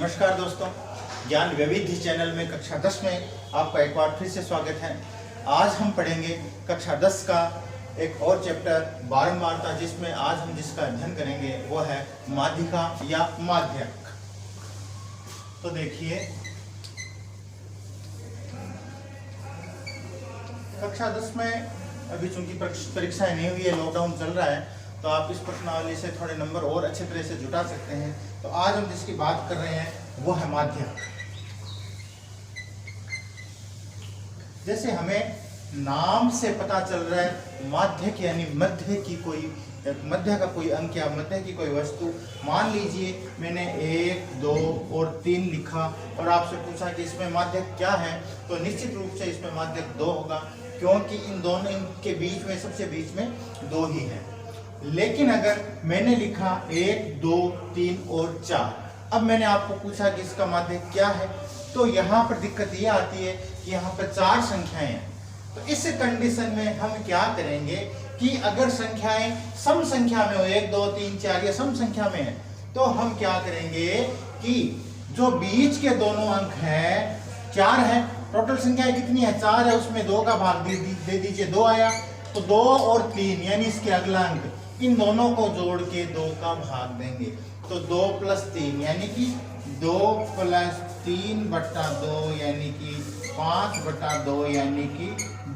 नमस्कार दोस्तों, ज्ञान वैविध्य चैनल में कक्षा 10 में आपका एक बार फिर से स्वागत है। आज हम पढ़ेंगे कक्षा 10 का एक और चैप्टर बारंबारता, जिसमें आज हम जिसका अध्ययन करेंगे वो है माध्यिका या माध्यक। तो देखिए, कक्षा 10 में अभी चूंकि परीक्षाएं नहीं हुई है, लॉकडाउन चल रहा है, तो आप इस प्रश्नावली से थोड़े नंबर और अच्छे तरह से जुटा सकते हैं। तो आज हम जिसकी बात कर रहे हैं वो है माध्यक। जैसे हमें नाम से पता चल रहा है, माध्यक यानी मध्य का कोई अंक या मध्य की कोई वस्तु। मान लीजिए मैंने 1, 2 और 3 लिखा और आपसे पूछा कि इसमें माध्यक क्या है, तो निश्चित रूप से इसमें माध्यक 2 होगा, क्योंकि इन दोनों के बीच में सबसे बीच में 2 ही है। लेकिन अगर मैंने लिखा 1, 2, 3 और 4, अब मैंने आपको पूछा कि इसका माध्यक क्या है, तो यहाँ पर दिक्कत ये आती है कि यहाँ पर 4 संख्याएं हैं। तो इस कंडीशन में हम क्या करेंगे कि अगर संख्याएं सम संख्या में हो, 1, 2, 3, 4 या सम संख्या में है, तो हम क्या करेंगे कि जो बीच के दोनों अंक हैं, 4 है, टोटल संख्याएं कितनी है, 4 है, उसमें 2 का भाग दे दीजिए, 2 आया, तो 2 और 3 यानी इसके अगला अंक, इन दोनों को जोड़ के 2 का भाग देंगे। तो 2 + 3 यानी कि 2 + 3/2 यानी कि 5/2 यानी कि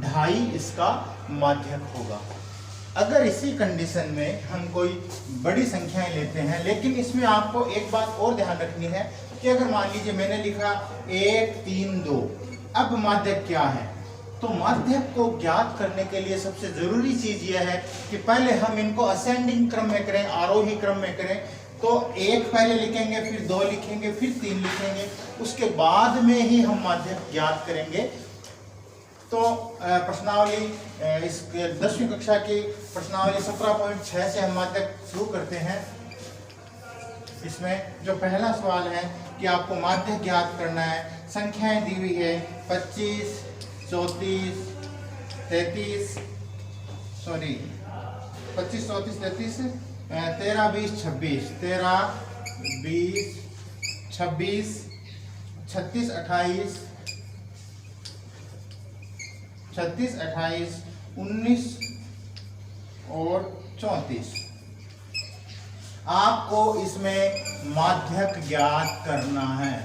2.5 इसका माध्यक होगा। अगर इसी कंडीशन में हम कोई बड़ी संख्याएं लेते हैं, लेकिन इसमें आपको एक बात और ध्यान रखनी है कि अगर मान लीजिए मैंने लिखा 1, 3, 2, अब माध्यक क्या है, तो माध्यक को ज्ञात करने के लिए सबसे जरूरी चीज यह है कि पहले हम इनको असेंडिंग क्रम में करें, आरोही क्रम में करें। तो 1 पहले लिखेंगे, फिर 2 लिखेंगे, फिर 3 लिखेंगे, उसके बाद में ही हम माध्यक ज्ञात करेंगे। तो प्रश्नावली, इस 10वीं कक्षा की प्रश्नावली 17.6 से हम माध्यक शुरू करते हैं। इसमें जो पहला सवाल है कि आपको माध्यक ज्ञात करना है। संख्याएं दी हुई है 25, 34, 33, 13, 20, 26, 13, 20, 26, 36, 28, 19 और 34। आपको इसमें माध्यक ज्ञात करना है।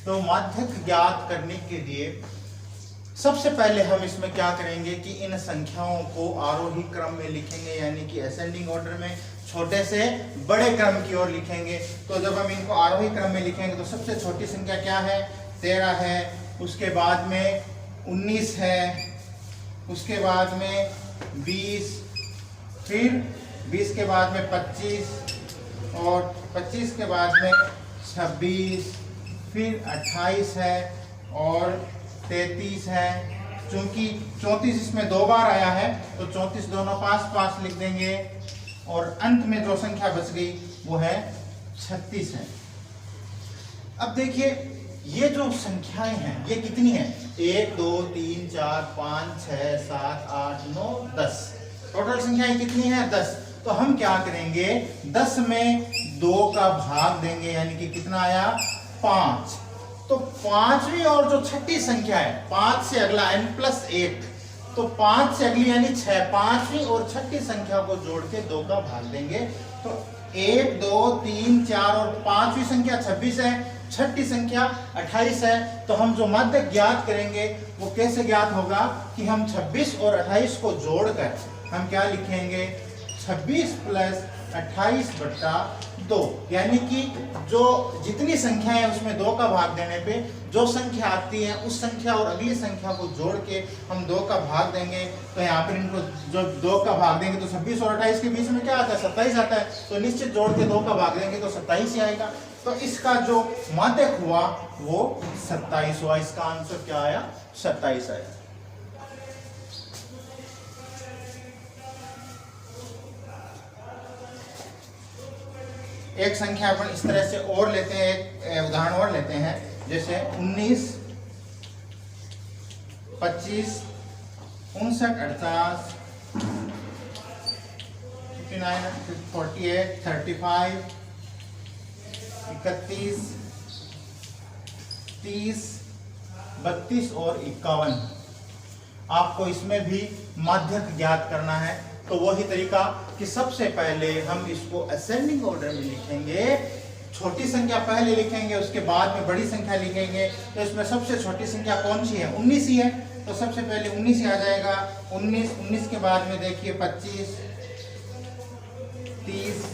तो माध्यक ज्ञात करने के लिए सबसे पहले हम इसमें क्या करेंगे कि इन संख्याओं को आरोही क्रम में लिखेंगे, यानी कि असेंडिंग ऑर्डर में, छोटे से बड़े क्रम की ओर लिखेंगे। तो जब हम इनको आरोही क्रम में लिखेंगे तो सबसे छोटी संख्या क्या है, 13 है, उसके बाद में 19 है, उसके बाद में 20, फिर 20 के बाद में 25 और 25 के बाद में 26, फिर 28 है और 33 है। चूंकि 34 इसमें 2 बार आया है, तो 34 दोनों पास लिख देंगे और अंत में जो संख्या बच गई वो है 36 है। अब देखिए, ये जो संख्याएं हैं ये कितनी है, 1, 2, 3, 4, 5, 6, 7, 8, 9, 10। टोटल संख्याएं कितनी है, 10। तो हम क्या करेंगे, 10 में 2 का भाग देंगे, यानी कि कितना आया, 5। तो 5वीं और जो छठी संख्या है, 5 से अगला n+1, तो 5 से अगली यानी 6, 5वीं और छठी संख्या को जोड़ के 2 का भाग देंगे। तो 1, 2, 3, 4 और 5वीं संख्या 26 है, छठी संख्या 28 है। तो हम जो माध्यक ज्ञात करेंगे वो कैसे ज्ञात होगा कि हम 26 और 28 को जोड़कर हम क्या लिखेंगे, 26 + 28/2, यानी कि जो जितनी संख्या है उसमें 2 का भाग देने पे जो संख्या आती है उस संख्या और अगली संख्या को जोड़ के हम 2 का भाग देंगे। तो यहाँ पर इनको जो 2 का भाग देंगे तो 26 और 28 के बीच में क्या आता है, 27 आता है। तो निश्चित जोड़ के 2 का भाग देंगे तो 27 ही आएगा। तो इसका जो माध्यक हुआ वो 27 हुआ। इसका आंसर क्या आया, 27 आया। एक संख्या अपन इस तरह से और लेते हैं, एक उदाहरण और लेते हैं, जैसे 19, 25, 59, 48, 59, 48, 35, 31, 30, 32 और 51। आपको इसमें भी माध्यक ज्ञात करना है। तो वही तरीका कि सबसे पहले हम इसको असेंडिंग ऑर्डर में लिखेंगे। छोटी संख्या पहले लिखेंगे, उसके बाद में बड़ी संख्या लिखेंगे। तो इसमें सबसे छोटी संख्या कौन सी है? 19 ही है। तो सबसे पहले 19 ही आ जाएगा। 19 के बाद में देखिए 25, 30,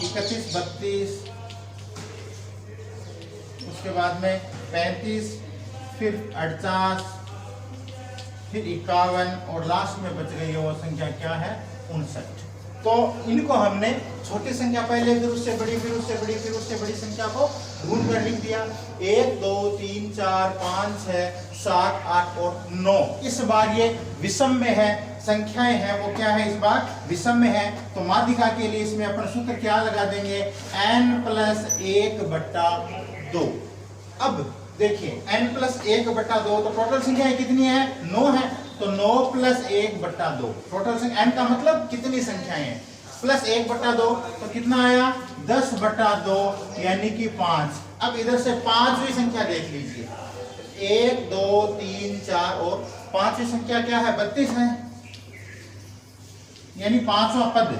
31, 32, उसके बाद में 35, फिर 48, फिर 51 और लास्ट में बच गई है वो संख्या क्या है? 59। तो इनको हमने छोटी संख्या पहले, फिर उससे बड़ी, फिर उससे बड़ी, फिर उससे बड़ी संख्या को ढूंढ कर लिख दिया। 1, 2, 3, 4, 5, 6, 7, 8 और 9। इस बार ये विषम में है, संख्याएं हैं वो क्या है? इस बार विषम में है। तो माध्यिका के लिए इसमें अपन सूत्र क्या लगा देंगे? n+1/2। अब देखिए n+1/2, तो टोटल संख्या कितनी है? 9 है। तो 9 + 1/2 टोटल संख्या। n का मतलब कितनी संख्याएं हैं, प्लस 1/2 तो कितना आया? 10/2 यानी कि 5। अब इधर से पांचवी संख्या देख लीजिए। 1, 2, 3, 4 और पांचवी संख्या क्या है? 32 है, यानी पांचवा पद।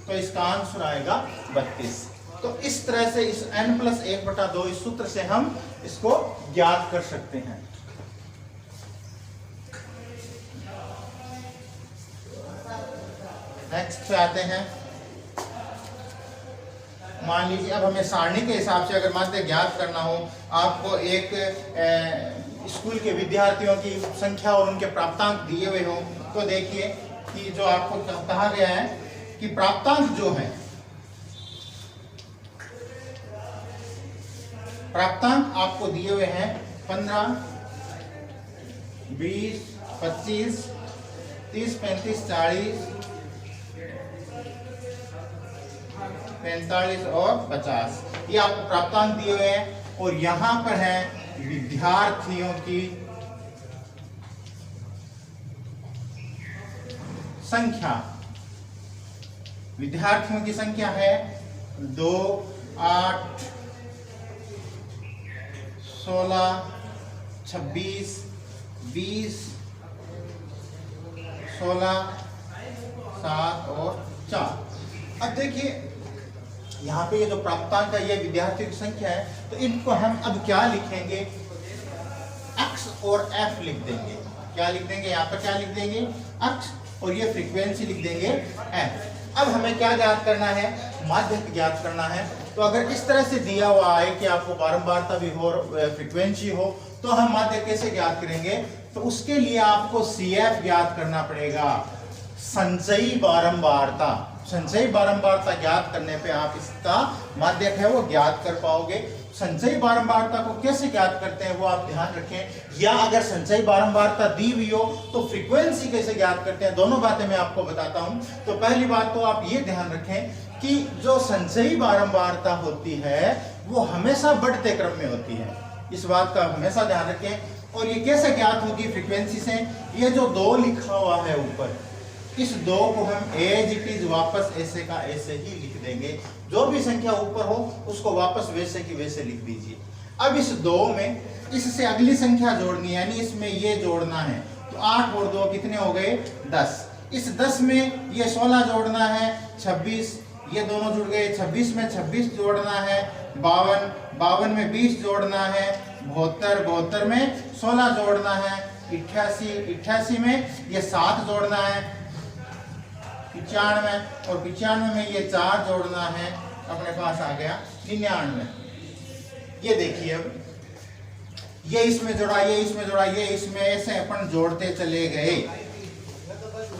तो इसका आंसर आएगा 32। तो इस तरह से इस n+1/2 इस सूत्र से हम इसको ज्ञात कर सकते हैं। नेक्स्ट पे आते हैं। मान लीजिए अब हमें सारणी के हिसाब से अगर माध्य ज्ञात करना हो, आपको एक स्कूल के विद्यार्थियों की संख्या और उनके प्राप्तांक दिए हुए हो, तो देखिए कि जो आपको कहा गया है कि प्राप्तांक जो है, प्राप्तांक आपको दिए हुए हैं 15, 20, 25, 30, 35, 40, 45 और 50। ये आपको प्राप्तांक दिए हुए हैं। और यहां पर है विद्यार्थियों की संख्या। विद्यार्थियों की संख्या है 2, 8, 16, 26, 20, 16, 7 और 4। अब देखिए यहाँ पे ये जो प्राप्तांक है, ये विद्यार्थियों की संख्या है। तो इनको हम अब क्या लिखेंगे? x और f लिख देंगे। क्या लिख देंगे? यहाँ पर क्या लिख देंगे? x, और ये फ्रीक्वेंसी लिख देंगे f। अब हमें क्या ज्ञात करना है? माध्यक ज्ञात करना है। तो अगर इस तरह से दिया हुआ है कि आपको बारंबारता भी हो, फ्रीक्वेंसी हो, तो हम माध्यक कैसे ज्ञात करेंगे? तो उसके लिए आपको CF ज्ञात करना पड़ेगा, संचयी बारंबारता। संचयी बारंबारता ज्ञात करने पे आप इसका माध्यक है वो ज्ञात कर पाओगे। संचयी बारंबारता को कैसे ज्ञात करते हैं वो आप ध्यान रखें। या अगर संचयी बारंबारता दी हुई हो तो फ्रीक्वेंसी कैसे ज्ञात करते हैं, दोनों बातें मैं आपको बताता हूं। तो पहली बात तो आप ये ध्यान रखें कि जो संचयी बारंबारता होती है वो हमेशा बढ़ते क्रम में होती है। इस बात का हमेशा ध्यान रखें। और ये कैसे ज्ञात होगी फ्रीक्वेंसी से? ये जो 2 लिखा हुआ है ऊपर, इस 2 को हम एज इट इज वापस ऐसे का ऐसे ही लिख देंगे। जो भी संख्या ऊपर हो उसको वापस वैसे की वैसे लिख दीजिए। अब इस 2 में इससे अगली संख्या जोड़नी है, यानी इसमें ये जोड़ना है। तो 8 और 2 कितने हो गए? 10। इस 10 में ये 16 जोड़ना है, 26, ये दोनों जुड़ गए। 26 में 26 जोड़ना है, 52, 52 में 20 जोड़ना है, 72, 72 में 16 जोड़ना है, 88, 88 में ये 7 जोड़ना है, 95 और 95 में ये 4 जोड़ना है, अपने पास आ गया 99। ये देखिए अब ये इसमें जोड़ा, ये इसमें जोड़ा, ये इसमें, ऐसे अपन जोड़ते चले गए।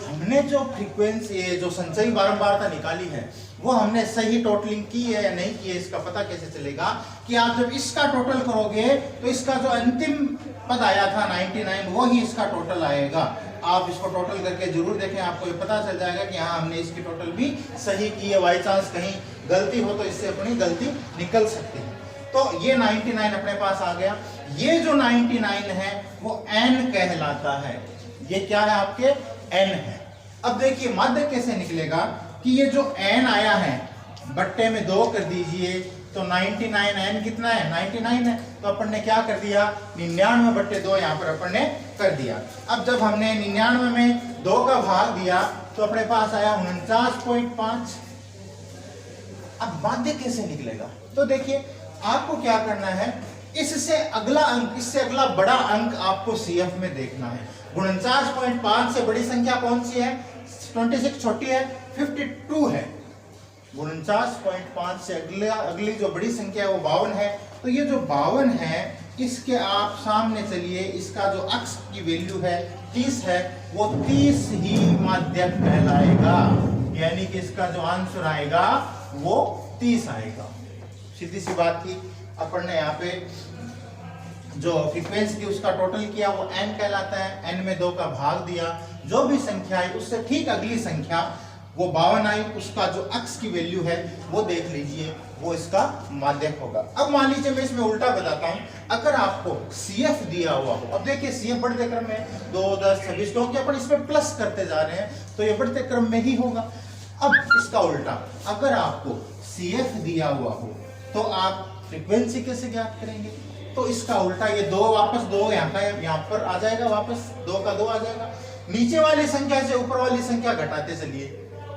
हमने जो फ्रीक्वेंसी, जो संचयी बारंबारता निकाली है वो हमने सही टोटलिंग की है या नहीं की है, इसका पता कैसे चलेगा? कि आप जब इसका टोटल करोगे तो इसका जो अंतिम पद आया था 99, वो ही इसका टोटल आएगा। आप इसको टोटल करके जरूर देखें, आपको ये पता चल जाएगा कि हाँ हमने इसकी टोटल भी सही की है। बाई चांस कहीं गलती हो तो इससे अपनी गलती निकल सकती है। तो ये 99 अपने पास आ गया। ये जो 99 है वो n कहलाता है। ये क्या है? आपके n है। अब देखिए माध्य कैसे निकलेगा कि कि ये जो n आया है बट्टे में 2 कर दीजिए, तो 99 n कितना है 99 है, तो अपन ने क्या कर दिया 99 बट्टे 2 यहाँ पर अपन ने कर दिया। अब जब हमने 99 में 2 का भाग दिया तो अपने पास आया 49.5। अब माध्य कैसे निकलेगा, तो देखिए आपको क्या करना है, इससे अगला अंक, इससे अगला बड़ा अंक आपको CF में देखना है। 49.5 से बड़ी संख्या कौन सी है, 26 छोटी है, 52 है। 49.5 से अगली जो बड़ी संख्या है वो 52 है। तो ये जो 52 है इसके आप सामने चलिए, इसका जो अक्ष की वैल्यू है 30 है, वो 30 ही माध्यक कहलाएगा, यानी कि इसका जो आंसर आएगा वो 30 आएगा। सीधी सी बात थी। अपन ने यहाँ पे जो फ्रीक्वेंसी थी उसका टोटल किया, वो n कहलाता है। n में 2 का भाग दिया, जो भी संख्या आई उससे ठीक अगली संख्या वो 52 आई, उसका जो अक्ष की वैल्यू है वो देख लीजिए, वो इसका माध्यक होगा। अब मान लीजिए मैं इसमें उल्टा बताता हूं, अगर आपको CF दिया हुआ हो, अब देखिए CF बढ़ते क्रम में 2, 10, 26, क्योंकि अपन इसमें प्लस करते जा रहे हैं तो ये बढ़ते क्रम में ही होगा। अब इसका उल्टा, अगर आपको CF दिया हुआ हो तो आप फ्रीक्वेंसी कैसे ज्ञात करेंगे, तो इसका उल्टा, ये 2 वापस 2 यहाँ पर आ जाएगा, वापस 2 का 2 आ जाएगा, नीचे वाली संख्या से ऊपर वाली संख्या घटाते चलिए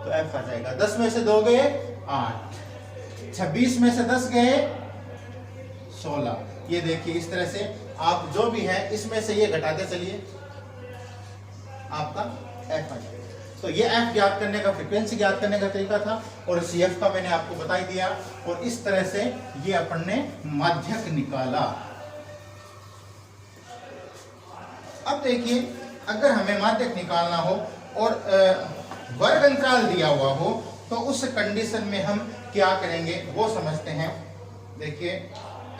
तो F आ जाएगा। 10 में से 2 गए 8, 26 में से 10 गए 16। ये देखिए इस तरह से आप जो भी है इसमें से ये घटाते चलिए, आपका F आ जाएगा। तो ये F ज्ञात करने का, फ्रीक्वेंसी ज्ञात करने का तरीका था, और CF का मैंने आपको बता ही दिया, और इस तरह से ये अपन ने माध्यक निकाला। अब देखिए अगर हमें माध्यक निकालना हो और वर्ग अंतराल दिया हुआ हो तो उस कंडीशन में हम क्या करेंगे वो समझते हैं। देखिए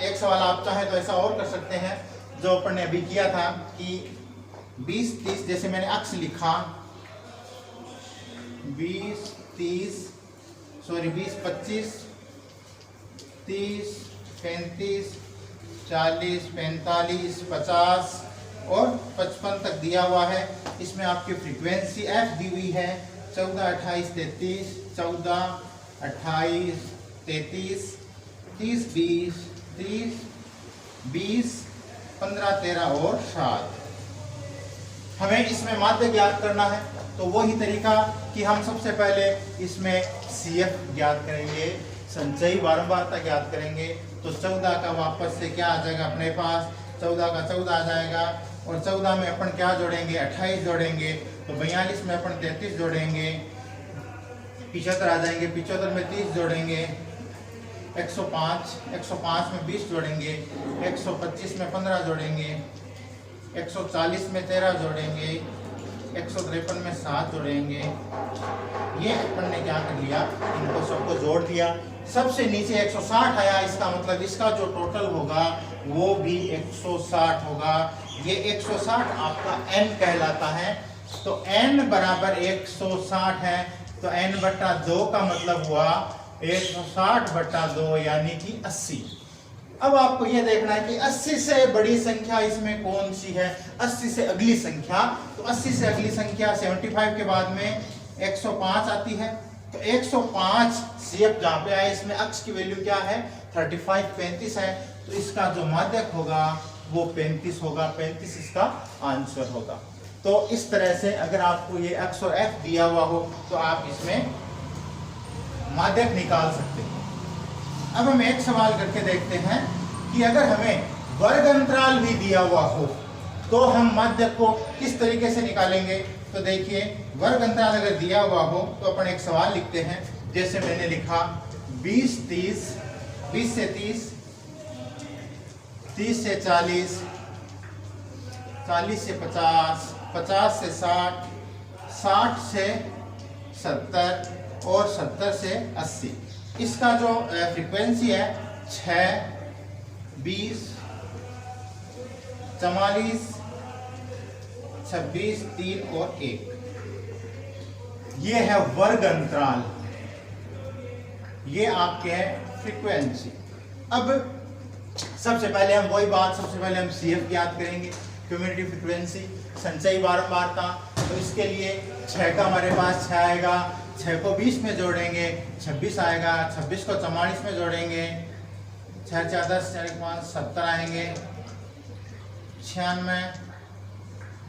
एक सवाल आप चाहे तो ऐसा और कर सकते हैं जो अपन ने अभी किया था कि 20, 30, जैसे मैंने अक्ष लिखा 20, 25, 30, 35, 40, 45, 50 और 55 तक दिया हुआ है। इसमें आपकी फ्रीक्वेंसी F दी हुई है 14, 28, 33, 14, 28, 33, 30, 20, 30, 20, 15, 13 और 7। हमें इसमें माध्य ज्ञात करना है, तो वही तरीका कि हम सबसे पहले इसमें CF ज्ञात करेंगे, संचयी बारंबारता ज्ञात करेंगे। तो 14 का वापस से क्या आ जाएगा अपने पास, 14 का 14 आ जाएगा, और 14 में अपन क्या जोड़ेंगे 28 जोड़ेंगे, तो 42 में अपन 33 जोड़ेंगे, 75 आ जाएंगे, 75 में 30 जोड़ेंगे, 105 में 20 जोड़ेंगे, 125 में 15 जोड़ेंगे, 140 में 13 जोड़ेंगे, 153 में 7 जोड़ेंगे। ये अपन ने क्या कर लिया, इनको सबको जोड़ दिया। सबसे नीचे 160 आया, इसका मतलब इसका जो टोटल होगा वो भी 160 होगा। ये 160 आपका n कहलाता है। तो n बराबर 160 है, तो n बट्टा 2 का मतलब हुआ 160 बट्टा 2 यानी कि 80। अब आपको यह देखना है कि 80 से बड़ी संख्या इसमें कौन सी है, 80 से अगली संख्या। तो 80 से अगली संख्या 75 के बाद में 105 आती है। तो 105 CF जहाँ पे आए, इसमें अक्ष की वैल्यू क्या है 35 है, तो इसका जो माध्यक होगा वो 35 होगा, 35 इसका आंसर होगा। तो इस तरह से अगर आपको ये अक्ष और F दिया हुआ हो तो आप इसमें माध्यक निकाल सकते हैं। अब हम एक सवाल करके देखते हैं कि अगर हमें वर्ग अंतराल भी दिया हुआ हो तो हम माध्यक को किस तरीके से निकालेंगे। तो देखिए वर्ग अंतराल अगर दिया हुआ हो तो अपन एक सवाल लिखते हैं, जैसे मैंने लिखा 20, 30, 20 से 30, 30 से 40, 40 से 50, 50 से 60, 60 से 70 और 70 से 80। इसका जो फ्रीक्वेंसी है 6, 20, 44, 26, 3 और 1। ये है वर्ग अंतराल, ये आपके है फ्रीक्वेंसी। अब सबसे पहले हम वही बात, सबसे पहले हम CF ज्ञात करेंगे, क्यूम्युलेटिव फ्रीक्वेंसी, संचयी बारंबारता। तो इसके लिए 6 का हमारे पास 6 आएगा, 6 को 20 में जोड़ेंगे 26 आएगा, 26 को 44 में जोड़ेंगे 6 4 10 4 5 70 आएंगे, 96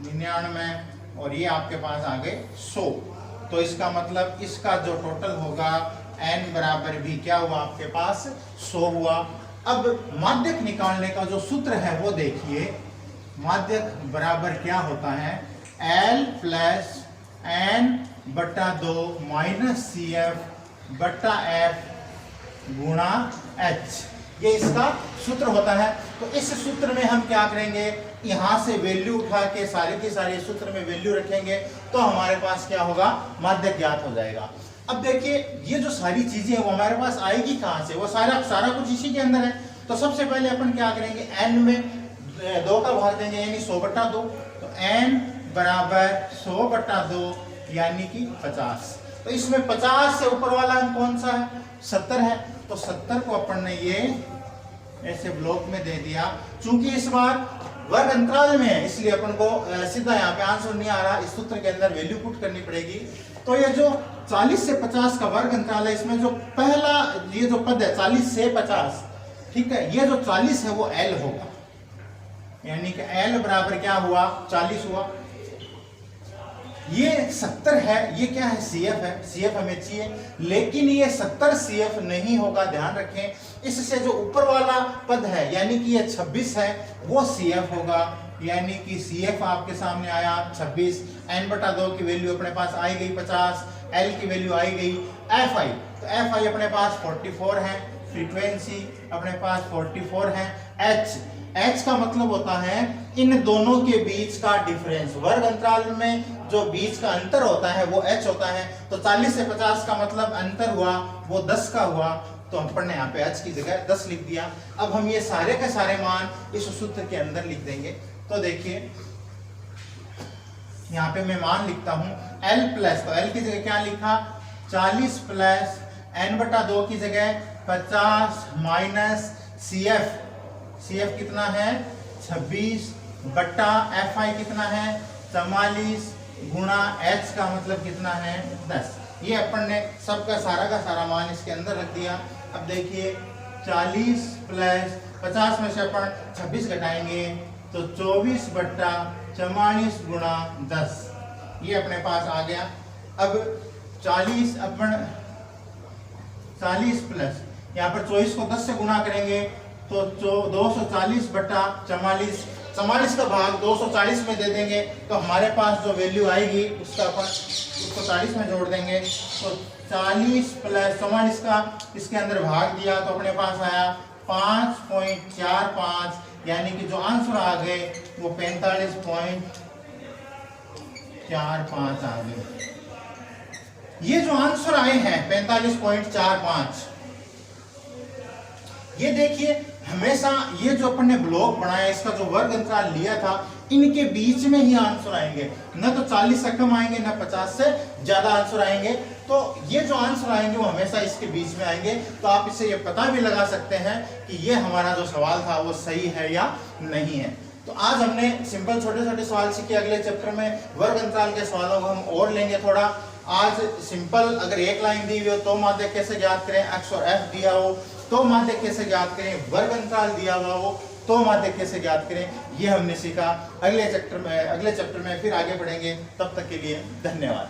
99 और ये आपके पास आ गए 100। तो इसका मतलब इसका जो टोटल होगा n बराबर भी क्या हुआ आपके पास 100 हुआ। अब माध्यक निकालने का जो सूत्र है वो देखिए, माध्यक बराबर क्या होता है L प्लस n बटा 2 माइनस CF बटा F गुणा H, ये इसका सूत्र होता है। तो इस सूत्र में हम क्या करेंगे, यहां से वैल्यू उठा के सारे के सारे सूत्र में वैल्यू रखेंगे तो हमारे पास क्या होगा, माध्यक ज्ञात हो जाएगा। अब देखिए ये जो सारी चीजें हैं वो हमारे पास आएगी कहां से, वो सारा कुछ इसी के अंदर है। तो सबसे पहले अपन क्या करेंगे, n में 2 का भाग देंगे यानी 100 बटा 2, तो n बराबर 100 बटा 2 यानी कि 50। तो इसमें 50 से ऊपर वाला अंक कौन सा है, 70 है। तो 70 को अपन ने ये ऐसे ब्लॉक में दे दिया। चूंकि इस बार वर्ग अंतराल में है इसलिए अपन को सीधा यहाँ पे आंसर नहीं आ रहा, इस सूत्र के अंदर वैल्यू पुट करनी पड़ेगी। तो ये जो 40 से 50 का वर्ग अंतराल है, इसमें जो पहला ये जो पद है 40 से 50, ठीक है, ये जो 40 है वो L होगा, यानी कि L बराबर क्या हुआ 40 हुआ। ये 70 है, ये क्या है CF है, CF हमें चाहिए, लेकिन ये 70 CF नहीं होगा, ध्यान रखें। इससे जो ऊपर वाला पद है यानी कि ये 26 है वो CF होगा, यानी कि CF आपके सामने आया 26। n बटा 2 की वैल्यू अपने पास आई गई 50, L की वैल्यू आई गई Fi, तो Fi अपने पास 44 है, फ्रीक्वेंसी अपने पास 44 है। H का मतलब होता है इन दोनों के बीच का डिफरेंस, वर्ग अंतराल में जो बीच का अंतर होता है वो H होता है। तो 40 से 50 का मतलब अंतर हुआ वो 10 का हुआ, तो अपन ने यहाँ पे H की जगह 10 लिख दिया। अब हम ये सारे के सारे मान इस सूत्र के अंदर लिख देंगे। तो देखिए यहाँ पे मैं मान लिखता हूं L प्लस, तो L की जगह क्या लिखा 40 प्लस n बटा 2 की जगह 50 माइनस CF कितना है 26 बटा Fi कितना है 44 गुणा H का मतलब कितना है 10। ये अपन ने सबका सारा का सारा मान इसके अंदर रख दिया। अब देखिए 40 प्लस 50 में से अपन 26 घटाएंगे तो 24 बटा 44 गुणा 10, ये अपने पास आ गया। अब 40 अपन 40 प्लस यहाँ पर 24 को 10 से गुणा करेंगे तो 240 बटा 44, 44 का भाग 240 में दे देंगे तो हमारे पास जो वैल्यू आएगी उसका अपन उसको 40 में जोड़ देंगे। तो 40 प्लस 44 का इसके अंदर भाग दिया तो अपने पास आया 5.45, यानी कि जो आंसर आ गए वो 45.45 आ गए। ये जो आंसर आए हैं 45.45, ये देखिए हमेशा ये जो अपन ने ब्लॉक बनाया इसका जो वर्ग अंतराल लिया था इनके बीच में ही आंसर आएंगे, न तो 40 से कम आएंगे न 50 से ज्यादा आंसर आएंगे। तो ये जो आंसर आएंगे वो हमेशा इसके बीच में आएंगे। तो आप इससे ये पता भी लगा सकते हैं कि ये हमारा जो सवाल था वो सही है या नहीं है। तो आज हमने सिंपल छोटे छोटे सवाल सीखे। अगले चैप्टर में वर्ग अंतराल के सवालों को हम और लेंगे थोड़ा। आज सिंपल अगर एक लाइन दी हुई हो तो माध्यक कैसे ज्ञात करें, x और f दिया हो तो माध्यक कैसे ज्ञात करें, वर्ग अंतराल दिया हुआ हो तो माध्यक कैसे ज्ञात करें, ये हमने सीखा। अगले चैप्टर में फिर आगे बढ़ेंगे। तब तक के लिए धन्यवाद।